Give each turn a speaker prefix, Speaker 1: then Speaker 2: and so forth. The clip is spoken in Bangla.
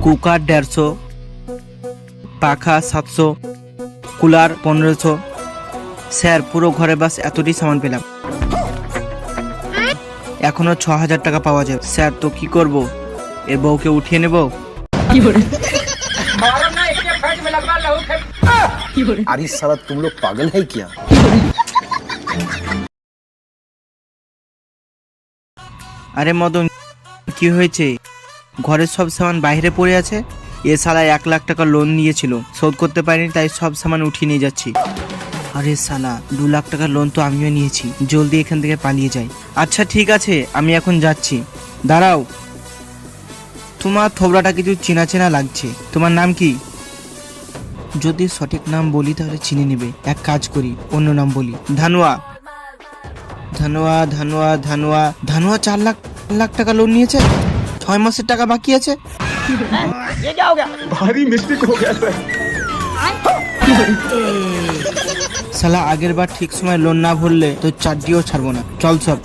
Speaker 1: কুকার 150, পাখা 700, কুলার 1500। স্যার পুরো ঘরে বাস এতটি সামান পেলাম, এখনো 6000 টাকা পাওয়া যায়। স্যার তো কি করব, এর বউকে উঠিয়ে নেব?
Speaker 2: अरे साला तुम लोग पागल है क्या?
Speaker 1: আরে মদন, কি হয়েছে? ঘরের সব সামান বাইরে পড়ে আছে। এ শালা 1 লাখ টাকা লোন নিয়েছিল, শোধ করতে পারিনি, তাই সব সামান উঠিয়ে নিয়ে যাচ্ছি। আরে শালা 2 লাখ টাকার লোন তো আমিও নিয়েছি, জলদি এখান থেকে পালিয়ে যাই। আচ্ছা ঠিক আছে, আমি এখন যাচ্ছি। দাঁড়াও, তোমার থোবড়াটা কিছু চেনা চেনা লাগছে। তোমার নাম কি? যদি সঠিক নাম বলি তাহলে চিনে নেবে। এক কাজ করি, অন্য নাম বলি। ধানুয়া। ধানুয়া ধানুয়া ধানুয়া ধানুয়া 4 লাখ টাকা লোন নিয়েছে, 6 মাসের টাকা বাকি আছে।
Speaker 2: भारी मिस्टेक हो गया सर।
Speaker 1: শালা আগের বার ঠিক সময় লোন না ভরলে তো চারটিও ছাড়বো না। চল সব।